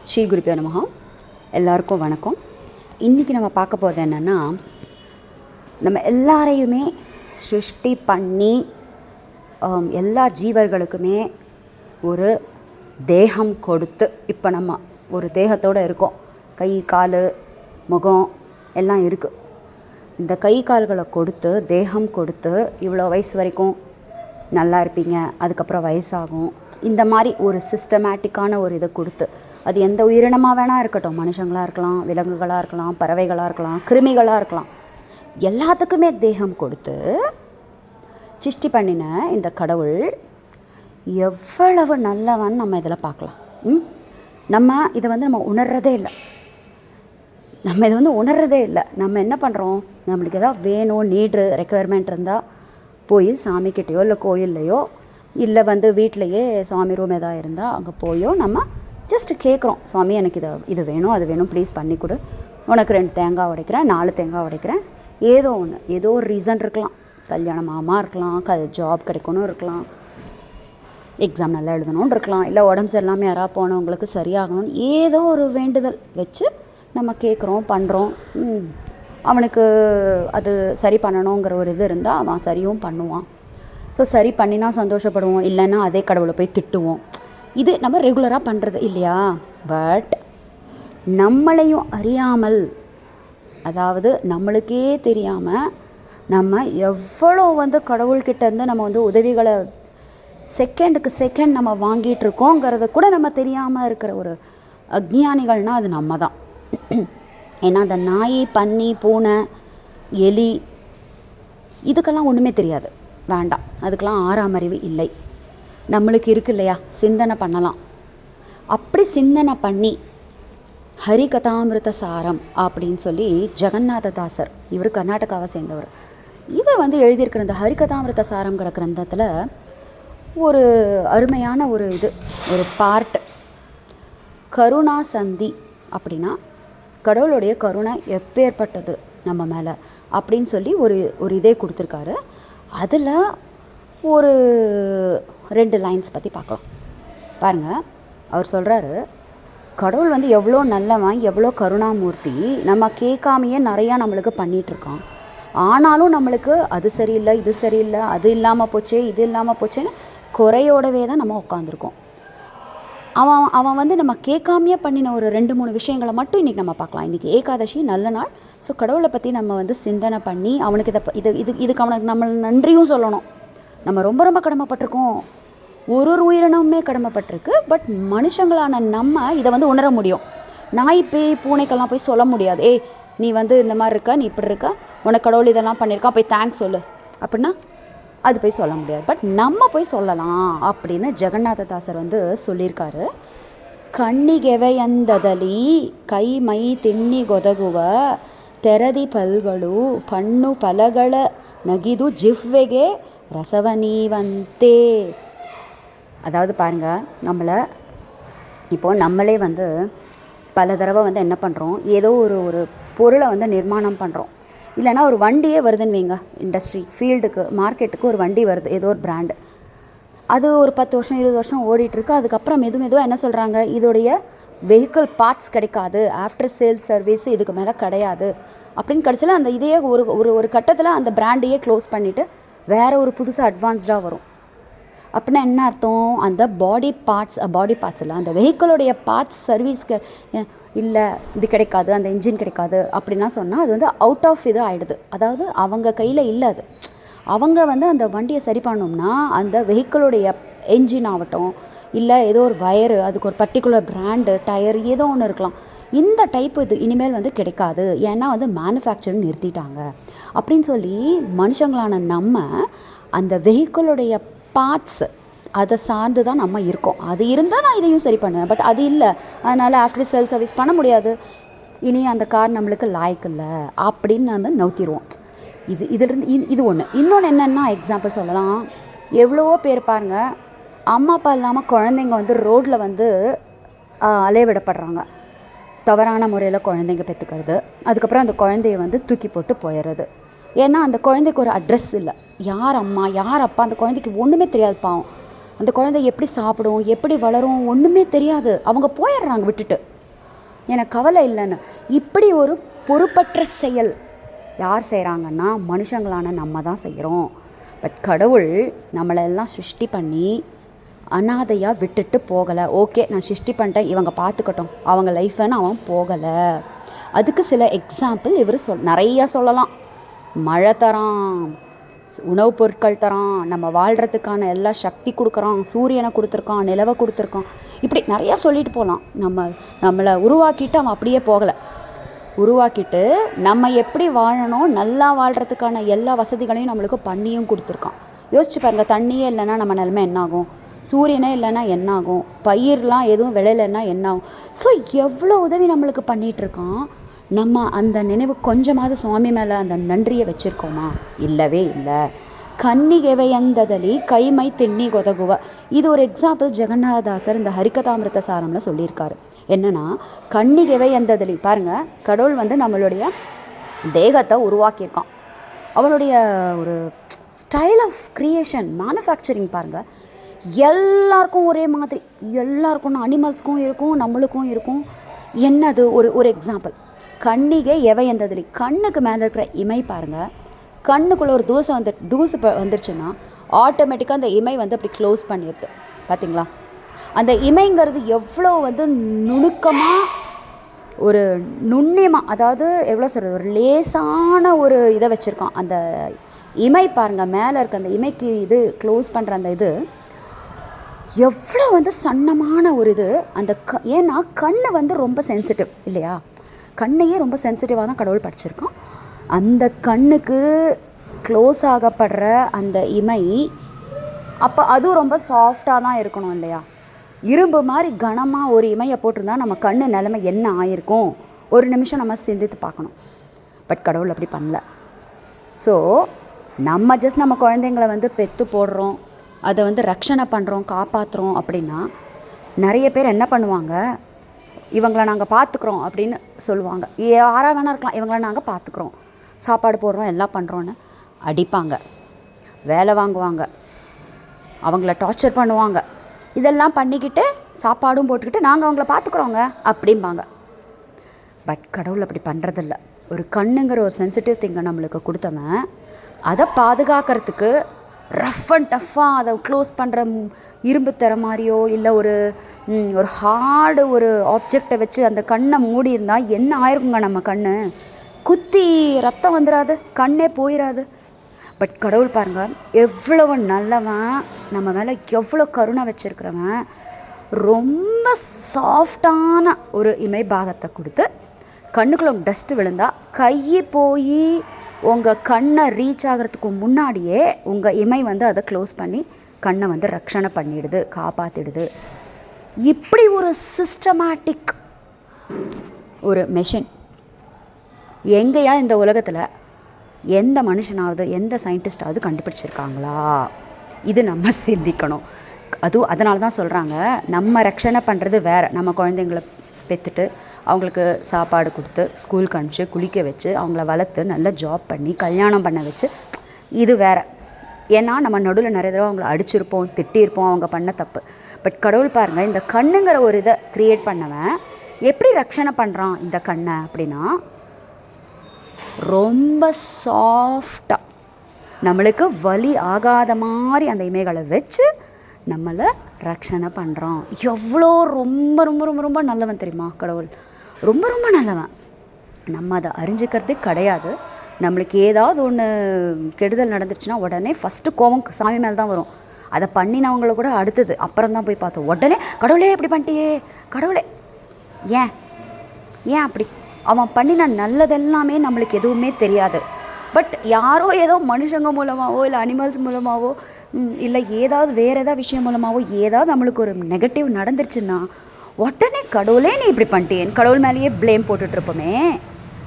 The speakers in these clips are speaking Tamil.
ஸ்ரீ குருப்பியோ நமஹ. எல்லாருக்கும் வணக்கம். இன்றைக்கி நம்ம பார்க்க போகிறது என்னென்னா, நம்ம எல்லாரையுமே சிருஷ்டி பண்ணி எல்லா ஜீவர்களுக்குமே ஒரு தேகம் கொடுத்து, இப்போ நம்ம ஒரு தேகத்தோடு இருக்கோம். கை கால் முகம் எல்லாம் இருக்குது. இந்த கை கால்களை கொடுத்து, தேகம் கொடுத்து, இவ்வளோ வயசு வரைக்கும் நல்லா இருப்பீங்க, அதுக்கப்புறம் வயசாகும், இந்த மாதிரி ஒரு சிஸ்டமேட்டிக்கான ஒரு இதை கொடுத்து, அது எந்த உயிரினமாக வேணால் இருக்கட்டும், மனுஷங்களாக இருக்கலாம், விலங்குகளாக இருக்கலாம், பறவைகளாக இருக்கலாம், கிருமிகளாக இருக்கலாம், எல்லாத்துக்குமே தேகம் கொடுத்து சிருஷ்டி பண்ணின இந்த கடவுள் எவ்வளவு நல்லவன் நம்ம இதில் பார்க்கலாம். நம்ம இதை நம்ம உணர்றதே இல்லை. நம்ம இதை உணர்றதே இல்லை. நம்ம என்ன பண்ணுறோம், நம்மளுக்கு எதாவது வேணும், நீடு, ரெக்குயர்மெண்ட் இருந்தால் போய் சாமிக்கிட்டேயோ இல்லை கோயில்லையோ இல்லை வீட்டிலையே சாமி ரூம் எதாவது இருந்தால் அங்கே போயோ நம்ம ஜஸ்ட்டு கேட்குறோம், சுவாமி எனக்கு இது வேணும், அது வேணும், ப்ளீஸ் பண்ணி கொடு, உனக்கு 2 தேங்காய் உடைக்கிறேன், 4 தேங்காய் உடைக்கிறேன், ஏதோ ஒன்று, ஏதோ ஒரு ரீசன் இருக்கலாம். கல்யாணமாக இருக்கலாம், ஜாப் கிடைக்கணும் இருக்கலாம், எக்ஸாம் நல்லா எழுதணும்னு இருக்கலாம், இல்லை உடம்பு சரியில்லாமல் யாராவது போனவங்களுக்கு சரியாகணும், ஏதோ ஒரு வேண்டுதல் வச்சு நம்ம கேட்குறோம், பண்ணுறோம். அவனுக்கு அது சரி பண்ணணுங்கிற ஒரு இது இருந்தால் அவன் சரியும் பண்ணுவான். ஸோ சரி பண்ணினா சந்தோஷப்படுவோம், இல்லைன்னா அதே கடவுளை போய் திட்டுவோம். இது நம்ம ரெகுலராக பண்ணுறது இல்லையா? பட் நம்மளையும் அறியாமல், அதாவது நம்மளுக்கே தெரியாமல் நம்ம எவ்வளோ கடவுள்கிட்டேருந்து நம்ம உதவிகளை செகண்டுக்கு செகண்ட் நம்ம வாங்கிட்டுருக்கோங்கிறத கூட நம்ம தெரியாமல் இருக்கிற ஒரு அக்ஞானிகள்னால் அது நம்ம தான். ஏன்னா அந்த நாய், பன்னி, பூனை, எலி இதுக்கெல்லாம் ஒன்றுமே தெரியாது, வேண்டாம், அதுக்கெல்லாம் 6ஆம் அறிவு இல்லை. நம்மளுக்கு இருக்கு இல்லையா, சிந்தனை பண்ணலாம். அப்படி சிந்தனை பண்ணி ஹரிகதாமிருத சாரம் அப்படின்னு சொல்லி ஜெகநாததாசர், இவர் கர்நாடகாவை சேர்ந்தவர், இவர் எழுதியிருக்கிற இந்த ஹரிகதாமிருத சாரம்ங்கிற கிரந்தத்தில் ஒரு அருமையான ஒரு ஒரு பார்ட், கருணா சந்தி அப்படின்னா கடவுளுடைய கருணை எப்பேற்பட்டது நம்ம மேலே அப்படின்னு சொல்லி ஒரு இதே கொடுத்துருக்காரு. அதில் ஒரு 2 லைன்ஸ் பற்றி பார்க்கலாம். பாருங்கள், அவர் சொல்கிறாரு, கடவுள் எவ்வளோ நல்லவன், எவ்வளோ கருணாமூர்த்தி, நம்ம கேட்காமையே நிறையா நம்மளுக்கு பண்ணிகிட்ருக்கான். ஆனாலும் நம்மளுக்கு அது சரியில்லை, இது சரியில்லை, அது இல்லாமல் போச்சே, இது இல்லாமல் போச்சேன்னு குறையோடவே தான் நம்ம உட்காந்துருக்கோம். அவன் நம்ம கேட்காமையே பண்ணின ஒரு 2-3 விஷயங்களை மட்டும் இன்றைக்கி நம்ம பார்க்கலாம். இன்றைக்கி ஏகாதசி, நல்ல நாள். ஸோ கடவுளை பற்றி நம்ம சிந்தனை பண்ணி அவனுக்கு இதுக்கு அவனுக்கு நம்ம நன்றியும் சொல்லணும். நம்ம ரொம்ப கடமைப்பட்டிருக்கோம், ஒரு உயிரினமுமே கடமைப்பட்டிருக்கு. பட் மனுஷங்களான நம்ம இதை உணர முடியும். நாய், பேய், பூனைக்கெல்லாம் போய் சொல்ல முடியாது, ஏய் நீ இந்த மாதிரி இருக்க, நீ இப்படி இருக்க, உனக்கு கடவுள் இதெல்லாம் பண்ணியிருக்கான், போய் தேங்க்ஸ் சொல்லு அப்படின்னா அது போய் சொல்ல முடியாது. பட் நம்ம போய் சொல்லலாம் அப்படின்னு ஜெகநாததாசர் சொல்லியிருக்காரு. ಕಣ್ಣಿಗೆವೆಯಂದದಲಿ ಕೈ ಮೈ ತಿಣ್ಣಿ ಗೊದಗುವ ತೆರದಿ ಪಲ್ಗಳು ಪಣ್ಣು ಫಲಗಳ ನಗಿದು ಜಿಹ್ವೆಗೆ ரசவனீவந்தே. அதாவது பாருங்கள், நம்மளை இப்போது நம்மளே பல தடவை என்ன பண்ணுறோம், ஏதோ ஒரு பொருளை நிர்மாணம் பண்ணுறோம். இல்லைனா ஒரு வண்டியே வருதுன்னு வைங்க, இண்டஸ்ட்ரி ஃபீல்டுக்கு, மார்க்கெட்டுக்கு ஒரு வண்டி வருது, ஏதோ ஒரு பிராண்டு, அது ஒரு 10 வருஷம் 20 வருஷம் ஓடிட்டுருக்கு. அதுக்கப்புறம் மெதுவாக என்ன சொல்கிறாங்க, இதோடைய வெஹிக்கிள் பார்ட்ஸ் கிடைக்காது, ஆஃப்டர் சேல்ஸ் சர்வீஸ் இதுக்கு மேலே கிடையாது அப்படின்னு கடைசியில் அந்த இதையே ஒரு கட்டத்தில் அந்த பிராண்டையே க்ளோஸ் பண்ணிவிட்டு வேறு ஒரு புதுசாக அட்வான்ஸ்டாக வரும். அப்படின்னா என்ன அர்த்தம், அந்த பாடி பார்ட்ஸ் இல்லை, அந்த வெஹிக்கிளுடைய பார்ட்ஸ் சர்வீஸ்க்கு இல்லை, இது கிடைக்காது, அந்த இன்ஜின் கிடைக்காது அப்படின்னா சொன்னால் அது அவுட் ஆஃப் இது ஆகிடுது. அதாவது அவங்க கையில் இல்லை. அது அவங்க அந்த வண்டியை சரி பண்ணோம்னா அந்த வெஹிக்கிளுடைய என்ஜின் ஆகட்டும், இல்லை ஏதோ ஒரு வயரு, அதுக்கு ஒரு பர்டிகுலர் பிராண்டு, டயர், ஏதோ ஒன்று இருக்கலாம், இந்த டைப்பு இது இனிமேல் கிடைக்காது, ஏன்னா மேனுஃபேக்சரிங் நிறுத்திட்டாங்க அப்படின்னு சொல்லி மனுஷங்களான நம்ம அந்த வெஹிக்கிளுடைய பார்ட்ஸ் அதை சார்ந்து தான் நம்ம இருக்கோம். அது இருந்தால் நான் இதையும் சரி பண்ணுவேன், பட் அது இல்லை, அதனால் ஆஃப்டர் சேல் சர்வீஸ் பண்ண முடியாது, இனி அந்த கார் நம்மளுக்கு லாய்க்கு இல்லை அப்படின்னு நவுத்திடுவோம். இதிலிருந்து இது ஒன்று. இன்னொன்று என்னென்னா, எக்ஸாம்பிள் சொல்லலாம், எவ்வளவோ பேர் பாருங்கள், அம்மா அப்பா இல்லாமல் குழந்தைங்க ரோட்டில் அலையவிடப்படுறாங்க, தவறான முறையில் குழந்தைங்க பெற்றுக்கிறது, அதுக்கப்புறம் அந்த குழந்தைய தூக்கி போட்டு போயிடுறது. ஏன்னா அந்த குழந்தைக்கு ஒரு அட்ரஸ் இல்லை, யார் அம்மா யார் அப்பா, அந்த குழந்தைக்கு ஒன்றுமே தெரியாது. பாவம், அந்த குழந்தை எப்படி சாப்பிடும், எப்படி வளரும், ஒன்றுமே தெரியாது. அவங்க போயிடுறாங்க விட்டுட்டு. எனக்கு கவலை இல்லைன்னு. இப்படி ஒரு பொறுப்பற்ற செயல் யார் செய்கிறாங்கன்னா மனுஷங்களான நம்ம தான் செய்கிறோம். பட் கடவுள் நம்மளெல்லாம் சிருஷ்டி பண்ணி அனாதையாக விட்டுட்டு போகலை. ஓகே, நான் சிருஷ்டி பண்ணிட்டேன், இவங்க பார்த்துக்கட்டும், அவங்க லைஃப்னு அவன் போகலை. அதுக்கு சில எக்ஸாம்பிள் இவர் நிறையா சொல்லலாம். மழை தரான், உணவுப் பொருட்கள் தரான், நம்ம வாழ்கிறதுக்கான எல்லா சக்தி கொடுக்குறான், சூரியனை கொடுத்துருக்கான், நிலவை கொடுத்துருக்கான், இப்படி நிறையா சொல்லிட்டு போகலாம். நம்மளை உருவாக்கிட்டு அவன் அப்படியே போகலை. உருவாக்கிட்டு நம்ம எப்படி வாழணும், நல்லா வாழ்கிறதுக்கான எல்லா வசதிகளையும் நம்மளுக்கு பண்ணியும் கொடுத்துருக்கான். யோசிச்சு பாருங்கள், தண்ணியே இல்லைன்னா நம்ம நிலைமை என்னாகும், சூரியனே இல்லைன்னா என்னாகும், பயிர்லாம் எதுவும் விளையிலன்னா என்னாகும். ஸோ எவ்வளோ உதவி நம்மளுக்கு பண்ணிகிட்ருக்கான். நம்ம அந்த நினைவு கொஞ்சமாவது சுவாமி மேலே அந்த நன்றியை வச்சுருக்கோமா? இல்லவே இல்லை. கன்னிகைவையந்ததலி கைமை திண்ணி கொதகுவ, இது ஒரு எக்ஸாம்பிள் ஜெகநாதாசர் இந்த ஹரிகதாமிருத சாரம்ல சொல்லியிருக்காரு. என்னென்னா, கன்னிகைவையந்ததலி பாருங்கள், கடவுள் நம்மளுடைய தேகத்தை உருவாக்கியிருக்கான். அவனுடைய ஒரு ஸ்டைல் ஆஃப் க்ரியேஷன், மேனுஃபேக்சரிங் பாருங்கள், எல்லாருக்கும் ஒரே மாதிரி, எல்லாருக்கும் அனிமல்ஸ்க்கும் இருக்கும், நம்மளுக்கும் இருக்கும். என்னது ஒரு எக்ஸாம்பிள், கன்னிகை எவையந்ததலி, கண்ணுக்கு மேலே இருக்கிற இமை பாருங்கள், கண்ணுக்குள்ளே ஒரு தூசு வந்துருச்சுன்னா ஆட்டோமேட்டிக்காக அந்த இமை அப்படி க்ளோஸ் பண்ணிடுது. பார்த்திங்களா? அந்த இமைங்கிறது எவ்வளோ நுணுக்கமாக, ஒரு நுண்ணியமாக, அதாவது எவ்வளோ சொல்கிறது, ஒரு லேசான ஒரு இதை வச்சுருக்கான். அந்த இமை பாருங்கள், மேலே இருக்க அந்த இமைக்கு இது க்ளோஸ் பண்ணுற அந்த இது எவ்வளோ சன்னமான ஒரு இது. அந்த ஏன்னா கண் ரொம்ப சென்சிட்டிவ் இல்லையா? கண்ணையே ரொம்ப சென்சிட்டிவாக தான் கடவுள் படிச்சிருக்கான். அந்த கண்ணுக்கு க்ளோஸ் ஆகப்படுற அந்த இமை அப்போ அதுவும் ரொம்ப சாஃப்டாக தான் இருக்கணும் இல்லையா? இரும்பு மாதிரி கனமாக ஒரு இமையை போட்டிருந்தா நம்ம கண் நிலைமை என்ன ஆயிருக்கும், ஒரு நிமிஷம் நம்ம சிந்தித்து பார்க்கணும். பட் கடவுள் அப்படி பண்ணல. ஸோ நம்ம ஜஸ்ட் நம்ம குழந்தைங்களை பெற்று போடுறோம், அதை ரக்ஷணை பண்ணுறோம், காப்பாற்றுறோம் அப்படின்னா நிறைய பேர் என்ன பண்ணுவாங்க, இவங்களை நாங்கள் பார்த்துக்குறோம் அப்படின்னு சொல்லுவாங்க. யாராக வேணா இருக்கலாம், இவங்களை நாங்கள் பார்த்துக்குறோம், சாப்பாடு போடுறோம், எல்லாம் பண்ணுறோன்னு அடிப்பாங்க, வேலை வாங்குவாங்க, அவங்கள டார்ச்சர் பண்ணுவாங்க. இதெல்லாம் பண்ணிக்கிட்டு சாப்பாடும் போட்டுக்கிட்டு நாங்கள் அவங்கள பார்த்துக்குறோங்க அப்படிம்பாங்க. பட் கடவுள் அப்படி பண்ணுறதில்ல. ஒரு கண்ணுங்கிற ஒரு சென்சிட்டிவ் திங்கை நம்மளுக்கு கொடுத்தவன் அதை பாதுகாக்கிறதுக்கு ரஃப் அண்ட் டஃப்பாக அதை க்ளோஸ் பண்ணுற இரும்பு தர மாதிரியோ இல்லை ஒரு ஹார்டு ஒரு ஆப்ஜெக்டை வச்சு அந்த கண்ணை மூடி இருந்தால் என்ன ஆயிருக்குங்க, நம்ம கண் குத்தி ரத்தம் வந்துடாது, கண்ணே போயிடாது. பட் கடவுள் பாருங்கள், எவ்வளவு நல்லவன், நம்ம மேலே எவ்வளோ கருணை வச்சுருக்கிறவன், ரொம்ப சாஃப்டான ஒரு இமை பாகத்தை கொடுத்து கண்ணுக்குள்ளே டஸ்ட்டு விழுந்தால் கையை போய் உங்கள் கண்ணை ரீச் ஆகிறதுக்கு முன்னாடியே உங்கள் இமை அதை க்ளோஸ் பண்ணி கண்ணை ரக்ஷணை பண்ணிடுது, காப்பாற்றிடுது. இப்படி ஒரு சிஸ்டமேட்டிக் ஒரு மெஷின் எங்கேயா இந்த உலகத்தில் எந்த மனுஷனாவது எந்த சயின்டிஸ்டாவது கண்டுபிடிச்சிருக்காங்களா? இது நம்ம சிந்திக்கணும். அதனால தான் சொல்கிறாங்க, நம்ம ரக்ஷணை பண்ணுறது வேறு. நம்ம குழந்தைங்கள பெற்றுட்டு அவங்களுக்கு சாப்பாடு கொடுத்து ஸ்கூலுக்கு அனுப்பிச்சு குளிக்க வச்சு அவங்கள வளர்த்து நல்ல ஜாப் பண்ணி கல்யாணம் பண்ண வச்சு, இது வேறு. ஏன்னா நம்ம நடுவில் நிறைய தடவை அவங்கள அடிச்சிருப்போம், திட்டியிருப்போம் அவங்க பண்ண தப்பு. பட் கடவுள் பாருங்கள், இந்த கண்ணுங்கிற ஒரு இதை க்ரியேட் பண்ணவன் எப்படி ரக்ஷணை பண்ணுறான் இந்த கண்ணை அப்படின்னா, ரொம்ப சாஃப்டாக நம்மளுக்கு வலி ஆகாத மாதிரி அந்த இமைகளை வச்சு நம்மளை ரக்ஷணை பண்ணுறான். எவ்வளோ ரொம்ப ரொம்ப ரொம்ப ரொம்ப நல்லவன் தெரியுமா கடவுள்? ரொம்ப ரொம்ப நல்லவன். நம்ம அதை அறிஞ்சிக்கிறதே கிடையாது. நம்மளுக்கு ஏதாவது ஒன்று கெடுதல் நடந்துருச்சுன்னா உடனே ஃபஸ்ட்டு கோவம் சாமி மேலே தான் வரும். அதை பண்ணினவங்கள கூட அடுத்தது அப்புறம் தான் போய் பார்த்தோம். உடனே கடவுளே எப்படி பண்ணிட்டியே, கடவுளே ஏன் ஏன் அப்படி? அவன் பண்ணின நல்லதெல்லாமே நம்மளுக்கு எதுவுமே தெரியாது. பட் யாரோ ஏதோ மனுஷங்க மூலமாகவோ இல்லை அனிமல்ஸ் மூலமாகவோ இல்லை ஏதாவது வேறு ஏதாவது விஷயம் மூலமாகவோ ஏதாவது நம்மளுக்கு ஒரு நெகட்டிவ் நடந்துருச்சுன்னா உடனே கடவுளே நீ இப்படி பண்ணிட்டேன் கடவுள் மேலேயே ப்ளேம் போட்டுட்ருப்போமே.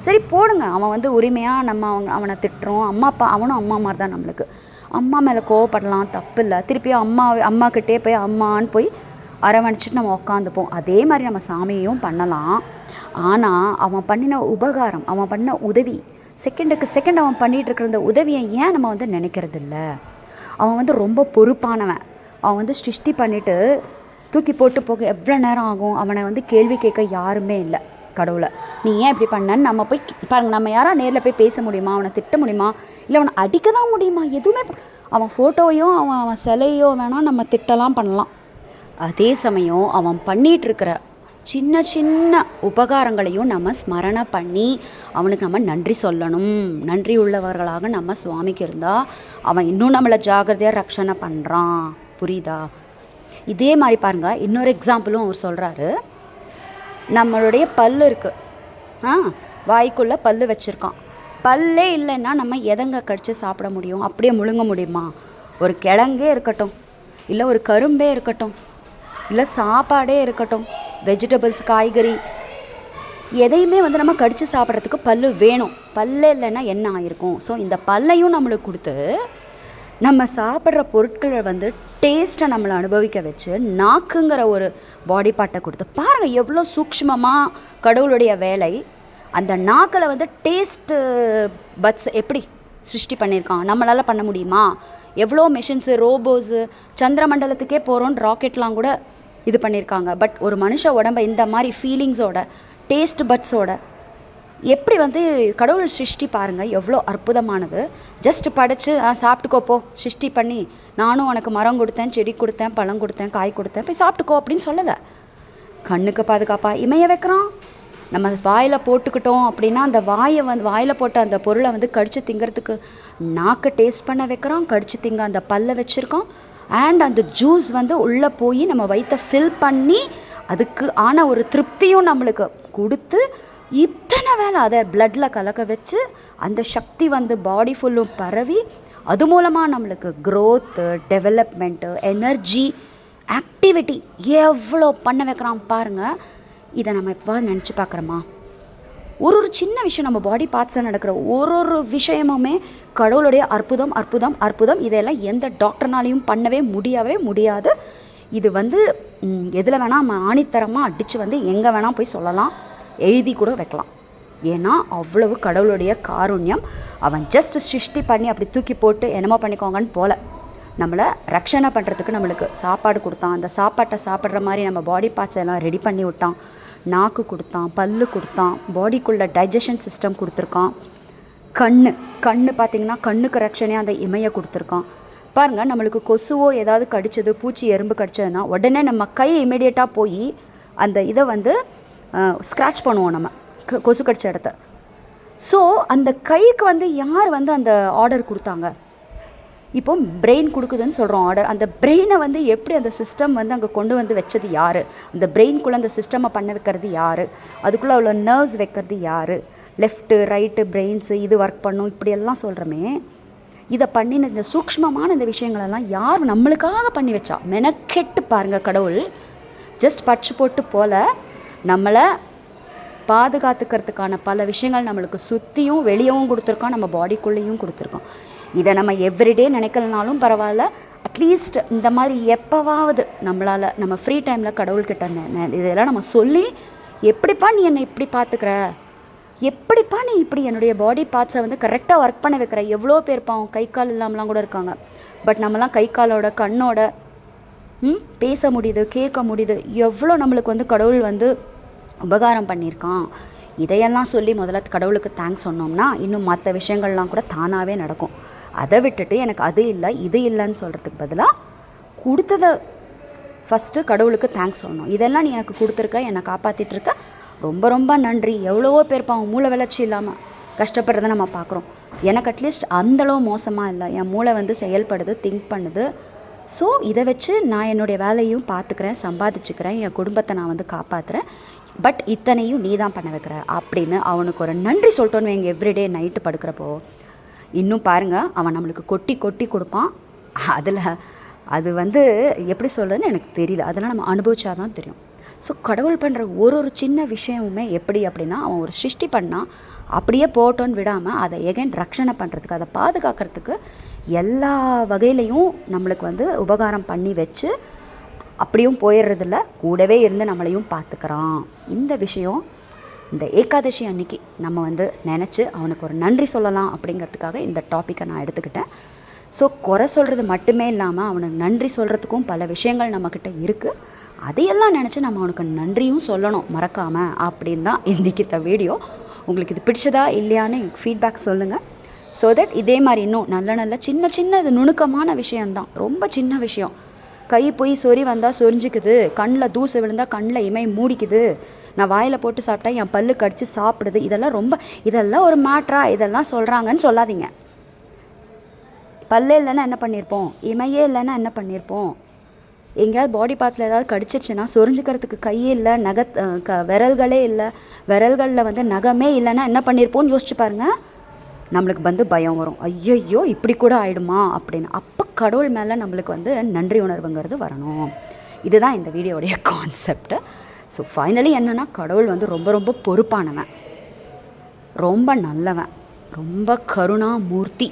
சரி போடுங்க, அவன் உரிமையாக நம்ம அவனை திட்டுறோம். அம்மா அப்பா அவனும் அம்மா மாதிரி தான். நம்மளுக்கு அம்மா மேலே கோவப்படலாம், தப்பு இல்லை. திருப்பியும் அம்மாக்கிட்டே போய் அம்மான்னு போய் அரவணைச்சிட்டு நம்ம உட்காந்துப்போம். அதே மாதிரி நம்ம சாமியையும் பண்ணலாம். ஆனால் அவன் பண்ணின உபகாரம், அவன் பண்ண உதவி, செகண்டுக்கு செகண்ட் அவன் பண்ணிகிட்டு இருக்கிற இந்த உதவியை ஏன் நம்ம நினைக்கிறதில்ல? அவன் ரொம்ப பொறுப்பானவன். அவன் சிருஷ்டி பண்ணிவிட்டு தூக்கி போட்டு போக எவ்வளோ நேரம் ஆகும்? அவனை கேள்வி கேட்க யாருமே இல்லை. கடவுளை. நீ ஏன் இப்படி பண்ணன்னு நம்ம போய் பாருங்கள், நம்ம யாரா நேரில் போய் பேச முடியுமா? அவனை திட்ட முடியுமா? இல்லை அவனை அடிக்க தான் முடியுமா? எதுவுமே அவன் ஃபோட்டோவையோ அவன் சிலையோ வேணால் நம்ம திட்டலாம் பண்ணலாம். அதே சமயம் அவன் பண்ணிகிட்ருக்கிற சின்ன சின்ன உபகாரங்களையும் நம்ம ஸ்மரணை பண்ணி அவனுக்கு நம்ம நன்றி சொல்லணும். நன்றி உள்ளவர்களாக நம்ம சுவாமிக்கு இருந்தால் அவன் இன்னும் நம்மளை ஜாகிரதையாக ரக்ஷணை பண்ணுறான். புரியுதா? இதே மாதிரி பாருங்கள், இன்னொரு எக்ஸாம்பிளும் அவர் சொல்கிறாரு. நம்மளுடைய பல் இருக்குது, வாய்க்குள்ளே பல் வச்சுருக்கான். பல்லே இல்லைன்னா நம்ம எதங்க கடிச்சு சாப்பிட முடியும்? அப்படியே முழுங்க முடியுமா? ஒரு கிழங்கே இருக்கட்டும், இல்லை ஒரு கரும்பே இருக்கட்டும், இல்லை சாப்பாடே இருக்கட்டும், வெஜிடபிள்ஸ் காய்கறி எதையுமே வந்து நம்ம கடித்து சாப்பிட்றதுக்கு பல் வேணும். பல்லே இல்லைன்னா என்ன ஆகிருக்கும்? ஸோ இந்த பல்லையும் நம்மளுக்கு கொடுத்து நம்ம சாப்பிட்ற பொருட்களை வந்து டேஸ்ட்டை நம்மளை அனுபவிக்க வச்சு நாக்குங்கிற ஒரு பாடி பார்ட்டை கொடுத்து பாருங்கள் எவ்வளோ சூக்ஷ்மமாக கடவுளுடைய வேலை. அந்த நாக்கில் வந்து டேஸ்ட்டு பட்ஸ் எப்படி சிருஷ்டி பண்ணியிருக்கான், நம்மளால் பண்ண முடியுமா? எவ்வளோ மிஷின்ஸு, ரோபோஸு, சந்திரமண்டலத்துக்கே போகிறோன்னு ராக்கெட்லாம் கூட இது பண்ணியிருக்காங்க. பட் ஒரு மனுஷ உடம்பை இந்த மாதிரி ஃபீலிங்ஸோட டேஸ்ட் பட்ஸோட எப்படி வந்து கடவுள் சிருஷ்டி பாருங்கள் எவ்வளோ அற்புதமானது. ஜஸ்ட் படைச்சு சாப்பிட்டுக்கோப்போ சிருஷ்டி பண்ணி, நானும் உனக்கு மரம் கொடுத்தேன், செடி கொடுத்தேன், பழம் கொடுத்தேன், காய் கொடுத்தேன், போய் சாப்பிட்டுக்கோ அப்படின்னு சொல்லலை. கண்ணுக்கு பாதுகாப்பாக இமைய வைக்கிறான். நம்ம வாயில் போட்டுக்கிட்டோம் அப்படின்னா அந்த வாயில் போட்ட அந்த பொருளை வந்து கடிச்சு திங்கிறதுக்கு நாக்கை டேஸ்ட் பண்ண வைக்கிறான். கடிச்சு திங்க அந்த பல்லை வச்சுருக்கான். அண்ட் அந்த ஜூஸ் வந்து உள்ளே போய் நம்ம வயிற்றை ஃபில் பண்ணி அதுக்கு ஆன ஒரு திருப்தியும் நம்மளுக்கு கொடுத்து இத்தனை வேலை அதை பிளட்டில் கலக்க வச்சு அந்த சக்தி வந்து பாடி ஃபுல்லும் பரவி அது மூலமாக நம்மளுக்கு க்ரோத்து, டெவலப்மெண்ட்டு, எனர்ஜி, ஆக்டிவிட்டி எவ்வளோ பண்ண வைக்கிறான் பாருங்கள். இதை நம்ம எப்போது நினச்சி பார்க்குறோமா? ஒரு சின்ன விஷயம், நம்ம பாடி பார்ட்ஸில் நடக்கிற ஒரு விஷயமுமே கடவுளுடைய அற்புதம் அற்புதம் அற்புதம். இதெல்லாம் எந்த டாக்டர்னாலையும் பண்ணவே முடியாது. இது வந்து எதில் வேணால் நம்ம ஆணித்தரமாக அடித்து வந்து எங்கே வேணால் போய் சொல்லலாம், எழுதி கூட வைக்கலாம். ஏன்னா அவ்வளவு கடவுளுடைய காருண்யம். அவன் ஜஸ்ட் சிருஷ்டி பண்ணி அப்படி தூக்கி போட்டு என்னமோ பண்ணிக்கோங்கன்னு போல நம்மளை ரக்ஷணை பண்ணுறதுக்கு நம்மளுக்கு சாப்பாடு கொடுத்தான். அந்த சாப்பாட்டை சாப்பிட்ற மாதிரி நம்ம பாடி பார்ட்ஸ் எல்லாம் ரெடி பண்ணி விட்டான். நாக்கு கொடுத்தான், பல்லு கொடுத்தான், பாடிக்குள்ளே டைஜஷன் சிஸ்டம் கொடுத்துருக்கான். கண்ணு பார்த்திங்கன்னா கண்ணுக்கு ரக்ஷனையாக அந்த இமையை கொடுத்துருக்கான். பாருங்கள், நம்மளுக்கு கொசுவோ ஏதாவது கடிச்சது, பூச்சி எறும்பு கடிச்சதுன்னா உடனே நம்ம கை இமீடியட்டாக போய் அந்த இதை வந்து ஸ்க்ராட்ச் பண்ணுவோம் நம்ம கொசு கடிச்ச இடத்த. ஸோ அந்த கைக்கு வந்து யார் வந்து அந்த ஆர்டர் கொடுத்தாங்க? இப்போ பிரெயின் கொடுக்குதுன்னு சொல்கிறோம் ஆர்டர். அந்த பிரெயினை வந்து எப்படி அந்த சிஸ்டம் வந்து அங்கே கொண்டு வந்து வச்சது யார்? அந்த பிரெயின்குள்ளே அந்த சிஸ்டமை பண்ண வைக்கிறது யார்? அதுக்குள்ளே அவ்வளோ நர்வ்ஸ் வைக்கிறது யார்? லெஃப்ட்டு ரைட்டு பிரெயின்ஸு இது ஒர்க் பண்ணும் இப்படியெல்லாம் சொல்கிறோமே. இதை பண்ணின இந்த சூக்ஷ்மமான இந்த விஷயங்களெல்லாம் யார் நம்மளுக்காக பண்ணி வச்சா? மெனக்கெட்டு பாருங்கள் கடவுள். ஜஸ்ட் பச்சு போட்டு போல் நம்மளை பாதுகாத்துக்கிறதுக்கான பல விஷயங்கள் நம்மளுக்கு சுற்றியும் வெளியவும் கொடுத்துருக்கோம், நம்ம பாடிக்குள்ளேயும் கொடுத்துருக்கோம். இதை நம்ம எவ்ரிடே நினைக்கலனாலும் பரவாயில்ல, அட்லீஸ்ட் இந்த மாதிரி எப்போவாவது நம்மளால் நம்ம ஃப்ரீ டைமில் கடவுள்கிட்ட இதெல்லாம் நம்ம சொல்லி, எப்படிப்பா நீ என்னை இப்படி பார்த்துக்கிற, எப்படிப்பா நீ இப்படி என்னுடைய பாடி பார்ட்ஸை வந்து கரெக்டாக ஒர்க் பண்ண வைக்கிற. எவ்வளோ பேர் பாவம் கை கால் இல்லாமலாம் கூட இருக்காங்க. பட் நம்மலாம் கை காலோட கண்ணோட பேச முடியுது, கேட்க முடியுது. எவ்வளோ நம்மளுக்கு வந்து கடவுள் வந்து உபகாரம் பண்ணியிருக்கான். இதையெல்லாம் சொல்லி முதல்ல கடவுளுக்கு தேங்க்ஸ் சொன்னோம்னா இன்னும் மற்ற விஷயங்கள்லாம் கூட தானாகவே நடக்கும். அதை விட்டுட்டு எனக்கு அது இல்லை இது இல்லைன்னு சொல்கிறதுக்கு பதிலாக கொடுத்ததை ஃபஸ்ட்டு கடவுளுக்கு தேங்க்ஸ் சொல்லணும். இதெல்லாம் நீ எனக்கு கொடுத்துருக்க, என்னை காப்பாற்றிட்டுருக்க, ரொம்ப ரொம்ப நன்றி. எவ்வளவோ பேர் பாவம் மூளை வளர்ச்சி இல்லாமல் கஷ்டப்படுறதை நம்ம பார்க்குறோம். எனக்கு அட்லீஸ்ட் அந்தளவு மோசமாக இல்லை, என் மூளை வந்து செயல்படுது, திங்க் பண்ணுது. ஸோ இதை வச்சு நான் என்னுடைய வேலையும் பார்த்துக்கிறேன், சம்பாதிச்சுக்கிறேன், என் குடும்பத்தை நான் வந்து காப்பாற்றுறேன். பட் இத்தனையும் நீ தான் பண்ண வைக்கிற அப்படின்னு அவனுக்கு ஒரு நன்றி சொல்லிட்டோன்னு எங்கள் எவ்ரிடே நைட்டு படுக்கிறப்போ இன்னும் பாருங்கள் அவன் நம்மளுக்கு கொட்டி கொட்டி கொடுப்பான். அதில் அது வந்து எப்படி சொல்கிறதுன்னு எனக்கு தெரியல, அதெல்லாம் நம்ம அனுபவிச்சா தான் தெரியும். ஸோ கடவுள் பண்ணுற ஒரு சின்ன விஷயமுமே எப்படி அப்படின்னா, அவன் ஒரு சிருஷ்டி பண்ணால் அப்படியே போட்டோன்னு விடாமல் அதை எகைன் ரக்ஷணை பண்ணுறதுக்கு, அதை பாதுகாக்கிறதுக்கு எல்லா வகையிலையும் நம்மளுக்கு வந்து உபகாரம் பண்ணி வச்சு அப்படியும் போயிடுறதில்ல, கூடவே இருந்து நம்மளையும் பார்த்துக்கிறான். இந்த விஷயம் இந்த ஏகாதசி அன்னைக்கு நம்ம வந்து நினச்சி அவனுக்கு ஒரு நன்றி சொல்லலாம் அப்படிங்கிறதுக்காக இந்த டாப்பிக்கை நான் எடுத்துக்கிட்டேன். ஸோ குறை சொல்கிறது மட்டுமே இல்லாமல் அவனுக்கு நன்றி சொல்கிறதுக்கும் பல விஷயங்கள் நம்மக்கிட்ட இருக்குது. அதையெல்லாம் நினச்சி நம்ம அவனுக்கு நன்றியும் சொல்லணும் மறக்காமல். அப்படின்னு தான் இன்றைக்கி வீடியோ. உங்களுக்கு இது பிடிச்சதா இல்லையான்னு ஃபீட்பேக் சொல்லுங்கள். ஸோ தட் இதே மாதிரி இன்னும் நல்ல நல்ல சின்ன இது நுணுக்கமான விஷயந்தான், ரொம்ப சின்ன விஷயம். கை போய் சொறி வந்தால் சொரிஞ்சிக்குது, கண்ணில் தூசு விழுந்தால் கண்ணில் இமை மூடிக்குது, நான் வாயில் போட்டு சாப்பிட்டா என் பல்லு கடிச்சு சாப்பிடுது, இதெல்லாம் ஒரு மேட்ரா, இதெல்லாம் சொல்கிறாங்கன்னு சொல்லாதீங்க. பல்லே இல்லைன்னா என்ன பண்ணியிருப்போம், இமையே இல்லைன்னா என்ன பண்ணியிருப்போம், எங்கேயாவது பாடி பார்ட்ஸில் ஏதாவது கடிச்சிருச்சுன்னா சொரிஞ்சிக்கிறதுக்கு கையே இல்லை, விரல்களே இல்லை, விரல்களில் நகமே இல்லைன்னா என்ன பண்ணியிருப்போம்னு யோசிச்சு பாருங்கள். நம்மளுக்கு பயம் வரும், ஐயோ இப்படி கூட ஆகிடுமா அப்படின்னு. அப்போ கடவுள் மேலே நம்மளுக்கு நன்றி உணர்வுங்கிறது வரணும். இதுதான் இந்த வீடியோடைய கான்செப்ட். ஸோ ஃபைனலி என்னென்னா, கடவுள் ரொம்ப ரொம்ப பொறுப்பானவன், ரொம்ப நல்லவன், ரொம்ப கருணாமூர்த்தி.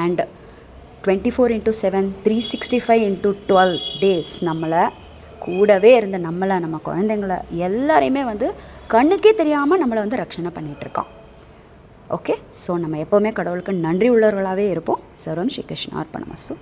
அண்ட் 24/7 365/12 டேஸ் நம்மளை கூடவே இருந்து நம்ம குழந்தைங்கள எல்லாரையுமே கண்ணுக்கே தெரியாமல் நம்மளை ரட்சணை பண்ணிகிட்ருக்கான். ஓகே, ஸோ நம்ம எப்போவுமே கடவுளுக்கு நன்றி உள்ளவர்களாகவே இருப்போம். சர்வம் ஸ்ரீ கிருஷ்ணார்ப்பணமஸ்து.